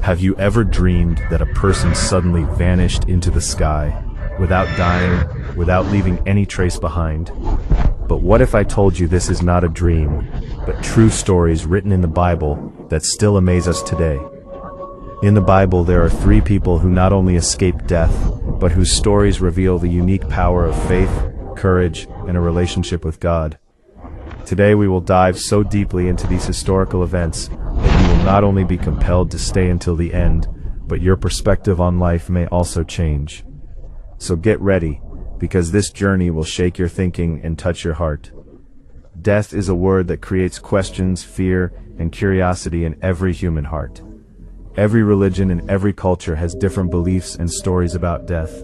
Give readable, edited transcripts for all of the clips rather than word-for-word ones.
Have you ever dreamed that a person suddenly vanished into the sky, without dying, without leaving any trace behind? But what if I told you this is not a dream, but true stories written in the Bible that still amaze us today? In the Bible, there are 3 people who not only escaped death, but whose stories reveal the unique power of faith, courage, and a relationship with God. Today we will dive so deeply into these historical events that you will not only be compelled to stay until the end, but your perspective on life may also change. So get ready, because this journey will shake your thinking and touch your heart. Death is a word that creates questions, fear, and curiosity in every human heart. Every religion and every culture has different beliefs and stories about death.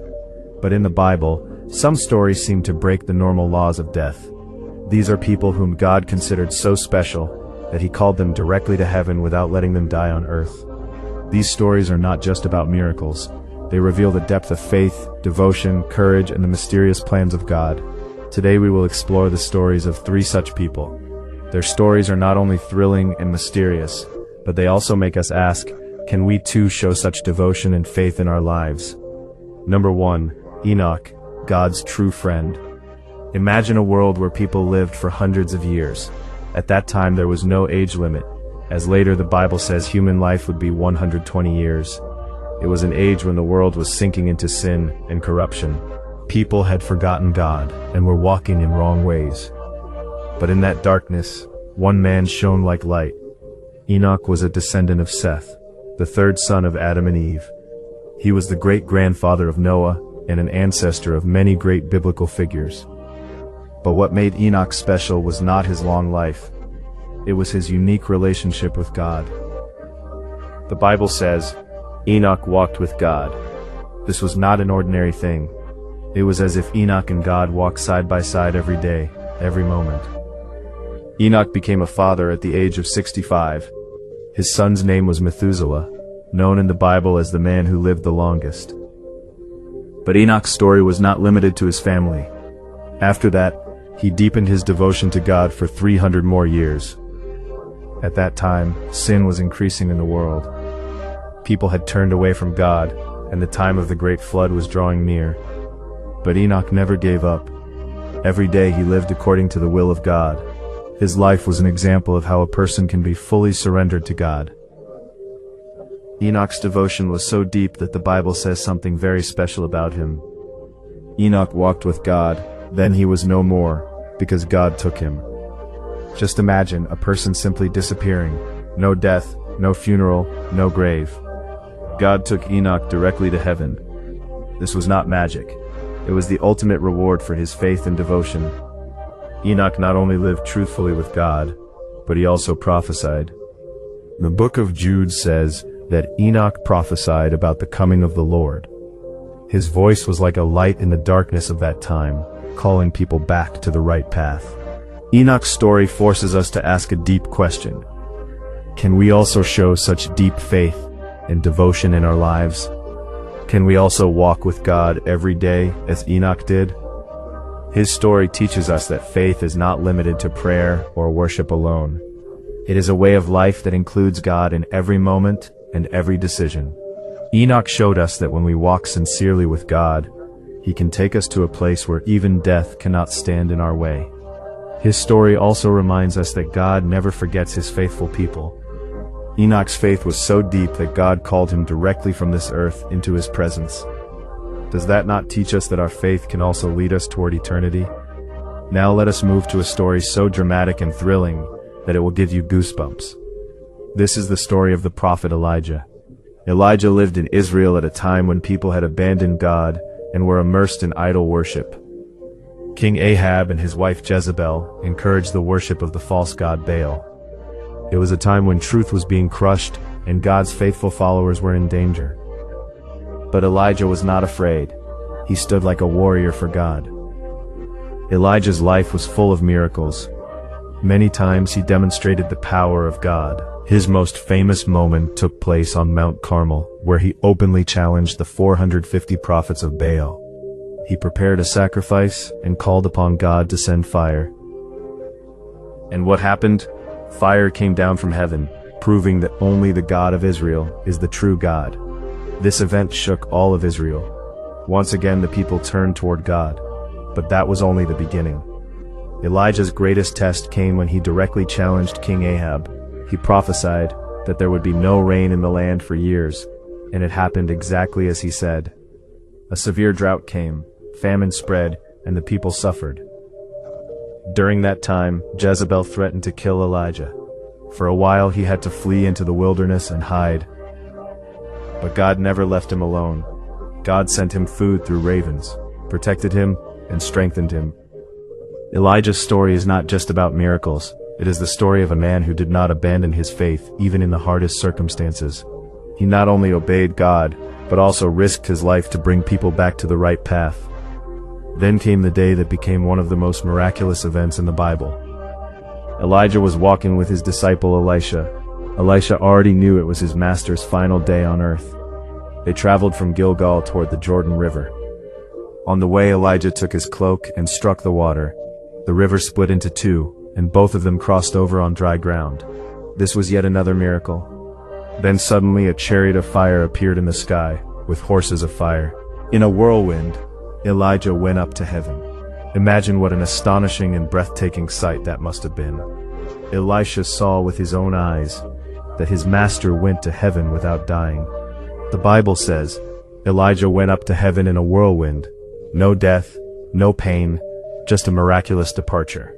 But in the Bible, some stories seem to break the normal laws of death. These are people whom God considered so special that he called them directly to heaven without letting them die on earth. These stories are not just about miracles. They reveal the depth of faith, devotion, courage, and the mysterious plans of God. Today we will explore the stories of 3 such people. Their stories are not only thrilling and mysterious, but they also make us ask, can we too show such devotion and faith in our lives? Number 1. Enoch, God's true friend. Imagine a world where people lived for hundreds of years. At that time there was no age limit, as later the Bible says human life would be 120 years. It was an age when the world was sinking into sin and corruption. People had forgotten God and were walking in wrong ways. But in that darkness, one man shone like light. Enoch was a descendant of Seth, the 3rd son of Adam and Eve. He was the great-grandfather of Noah and an ancestor of many great biblical figures. But what made Enoch special was not his long life. It was his unique relationship with God. The Bible says, Enoch walked with God. This was not an ordinary thing. It was as if Enoch and God walked side by side every day, every moment. Enoch became a father at the age of 65. His son's name was Methuselah, known in the Bible as the man who lived the longest. But Enoch's story was not limited to his family. After that, he deepened his devotion to God for 300 more years. At that time, sin was increasing in the world. People had turned away from God, and the time of the great flood was drawing near. But Enoch never gave up. Every day he lived according to the will of God. His life was an example of how a person can be fully surrendered to God. Enoch's devotion was so deep that the Bible says something very special about him. Enoch walked with God, then he was no more, because God took him. Just imagine a person simply disappearing. No death, no funeral, no grave. God took Enoch directly to heaven. This was not magic. It was the ultimate reward for his faith and devotion. Enoch not only lived truthfully with God, but he also prophesied. The book of Jude says that Enoch prophesied about the coming of the Lord. His voice was like a light in the darkness of that time, calling people back to the right path. Enoch's story forces us to ask a deep question. Can we also show such deep faith and devotion in our lives? Can we also walk with God every day as Enoch did? His story teaches us that faith is not limited to prayer or worship alone. It is a way of life that includes God in every moment and every decision. Enoch showed us that when we walk sincerely with God, he can take us to a place where even death cannot stand in our way. His story also reminds us that God never forgets his faithful people. Enoch's faith was so deep that God called him directly from this earth into his presence. Does that not teach us that our faith can also lead us toward eternity? Now let us move to a story so dramatic and thrilling that it will give you goosebumps. This is the story of the prophet Elijah. Elijah lived in Israel at a time when people had abandoned God and were immersed in idol worship. King Ahab and his wife Jezebel encouraged the worship of the false god Baal. It was a time when truth was being crushed and God's faithful followers were in danger. But Elijah was not afraid. He stood like a warrior for God. Elijah's life was full of miracles. Many times he demonstrated the power of God. His most famous moment took place on Mount Carmel, where he openly challenged the 450 prophets of Baal. He prepared a sacrifice and called upon God to send fire. And what happened? Fire came down from heaven, proving that only the God of Israel is the true God. This event shook all of Israel. Once again, the people turned toward God, but that was only the beginning. Elijah's greatest test came when he directly challenged King Ahab. He prophesied that there would be no rain in the land for years, and it happened exactly as he said. A severe drought came, famine spread, and the people suffered. During that time, Jezebel threatened to kill Elijah. For a while he had to flee into the wilderness and hide. But God never left him alone. God sent him food through ravens, protected him, and strengthened him. Elijah's story is not just about miracles. It is the story of a man who did not abandon his faith even in the hardest circumstances. He not only obeyed God, but also risked his life to bring people back to the right path. Then came the day that became one of the most miraculous events in the Bible. Elijah was walking with his disciple Elisha. Elisha already knew it was his master's final day on earth. They traveled from Gilgal toward the Jordan River. On the way, Elijah took his cloak and struck the water. The river split into two, and both of them crossed over on dry ground. This was yet another miracle. Then suddenly a chariot of fire appeared in the sky, with horses of fire. In a whirlwind, Elijah went up to heaven. Imagine what an astonishing and breathtaking sight that must have been. Elisha saw with his own eyes that his master went to heaven without dying. The Bible says, Elijah went up to heaven in a whirlwind. No death, no pain, just a miraculous departure.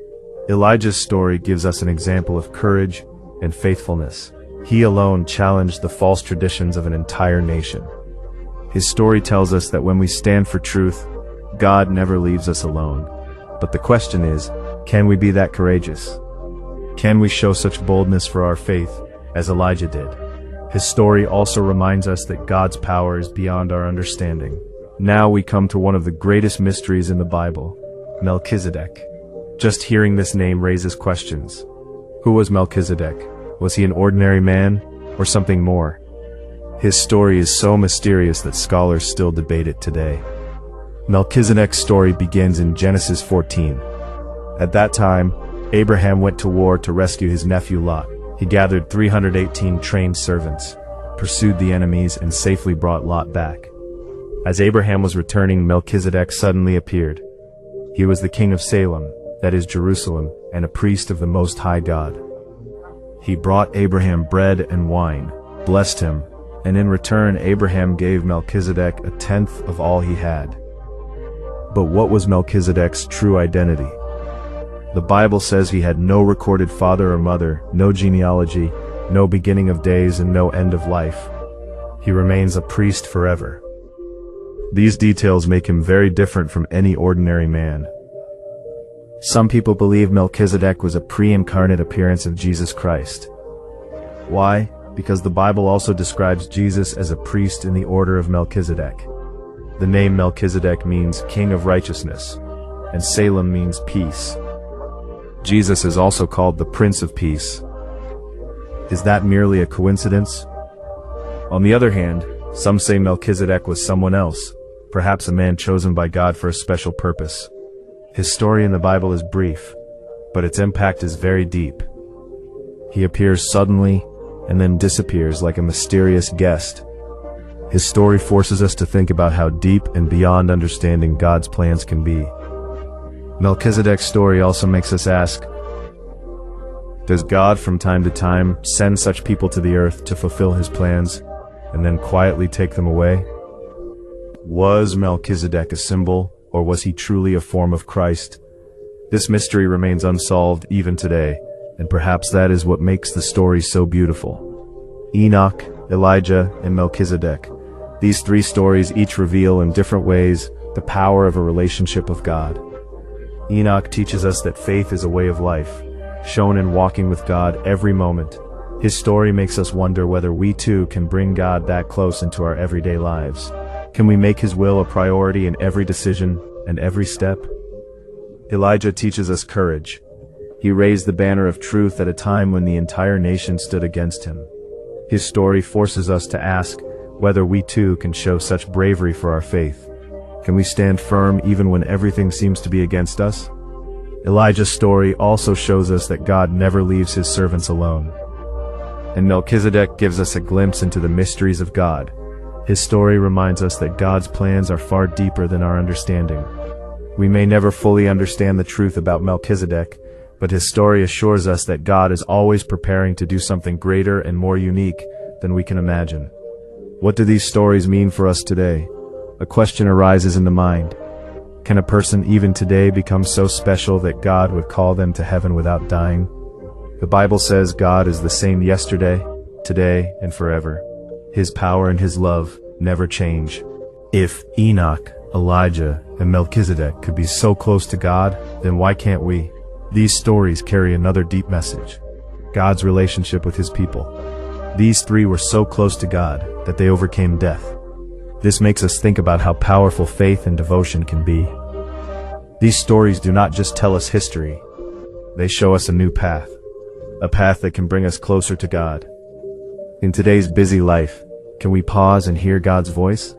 Elijah's story gives us an example of courage and faithfulness. He alone challenged the false traditions of an entire nation. His story tells us that when we stand for truth, God never leaves us alone. But the question is, can we be that courageous? Can we show such boldness for our faith as Elijah did? His story also reminds us that God's power is beyond our understanding. Now we come to one of the greatest mysteries in the Bible, Melchizedek. Just hearing this name raises questions. Who was Melchizedek? Was he an ordinary man, or something more? His story is so mysterious that scholars still debate it today. Melchizedek's story begins in Genesis 14. At that time, Abraham went to war to rescue his nephew Lot. He gathered 318 trained servants, pursued the enemies, and safely brought Lot back. As Abraham was returning, Melchizedek suddenly appeared. He was the king of Salem, that is Jerusalem, and a priest of the Most High God. He brought Abraham bread and wine, blessed him, and in return Abraham gave Melchizedek a tenth of all he had. But what was Melchizedek's true identity? The Bible says he had no recorded father or mother, no genealogy, no beginning of days, and no end of life. He remains a priest forever. These details make him very different from any ordinary man. Some people believe Melchizedek was a pre-incarnate appearance of Jesus Christ. Why? Because the Bible also describes Jesus as a priest in the order of Melchizedek. The name Melchizedek means king of righteousness, and Salem means peace. Jesus is also called the Prince of Peace. Is that merely a coincidence? On the other hand, some say Melchizedek was someone else, perhaps a man chosen by God for a special purpose. His story in the Bible is brief, but its impact is very deep. He appears suddenly and then disappears like a mysterious guest. His story forces us to think about how deep and beyond understanding God's plans can be. Melchizedek's story also makes us ask, does God from time to time send such people to the earth to fulfill his plans and then quietly take them away? Was Melchizedek a symbol, or was he truly a form of Christ? This mystery remains unsolved even today, and perhaps that is what makes the story so beautiful. Enoch, Elijah, and Melchizedek. These three stories each reveal in different ways the power of a relationship with God. Enoch teaches us that faith is a way of life, shown in walking with God every moment. His story makes us wonder whether we too can bring God that close into our everyday lives. Can we make his will a priority in every decision and every step? Elijah teaches us courage. He raised the banner of truth at a time when the entire nation stood against him. His story forces us to ask whether we too can show such bravery for our faith. Can we stand firm even when everything seems to be against us? Elijah's story also shows us that God never leaves his servants alone. and Melchizedek gives us a glimpse into the mysteries of God. His story reminds us that God's plans are far deeper than our understanding. We may never fully understand the truth about Melchizedek, but his story assures us that God is always preparing to do something greater and more unique than we can imagine. What do these stories mean for us today? A question arises in the mind. Can a person even today become so special that God would call them to heaven without dying? The Bible says God is the same yesterday, today, and forever. His power and his love never change. If Enoch, Elijah, and Melchizedek could be so close to God, then why can't we? These stories carry another deep message: God's relationship with his people. These three were so close to God that they overcame death. This makes us think about how powerful faith and devotion can be. These stories do not just tell us history, they show us a new path, a path that can bring us closer to God. In today's busy life, can we pause and hear God's voice?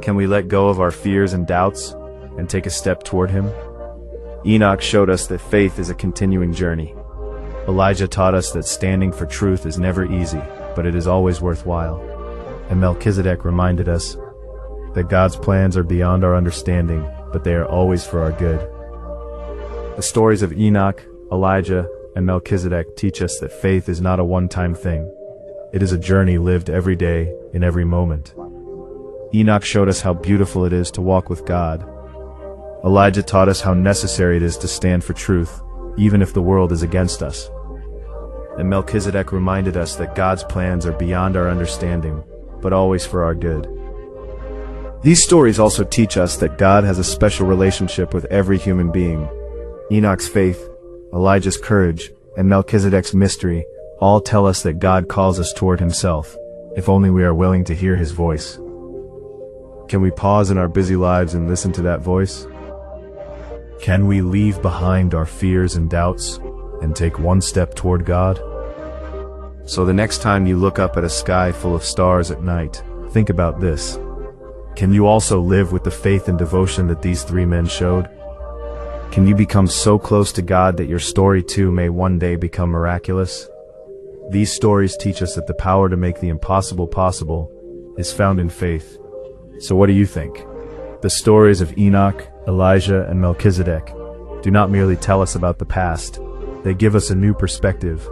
Can we let go of our fears and doubts and take a step toward him? Enoch showed us that faith is a continuing journey. Elijah taught us that standing for truth is never easy, but it is always worthwhile. And Melchizedek reminded us that God's plans are beyond our understanding, but they are always for our good. The stories of Enoch, Elijah, and Melchizedek teach us that faith is not a one-time thing. It is a journey lived every day, in every moment. Enoch showed us how beautiful it is to walk with God. Elijah taught us how necessary it is to stand for truth, even if the world is against us. And Melchizedek reminded us that God's plans are beyond our understanding, but always for our good. These stories also teach us that God has a special relationship with every human being. Enoch's faith, Elijah's courage, and Melchizedek's mystery all tell us that God calls us toward himself, if only we are willing to hear his voice. Can we pause in our busy lives and listen to that voice? Can we leave behind our fears and doubts and take one step toward God? So the next time you look up at a sky full of stars at night, think about this. Can you also live with the faith and devotion that these three men showed? Can you become so close to God that your story too may one day become miraculous? These stories teach us that the power to make the impossible possible is found in faith. So what do you think? The stories of Enoch, Elijah, and Melchizedek do not merely tell us about the past. They give us a new perspective.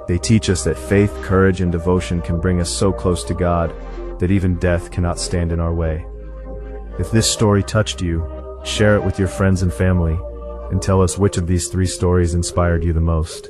They teach us that faith, courage, and devotion can bring us so close to God that even death cannot stand in our way. If this story touched you, share it with your friends and family, and tell us which of these three stories inspired you the most.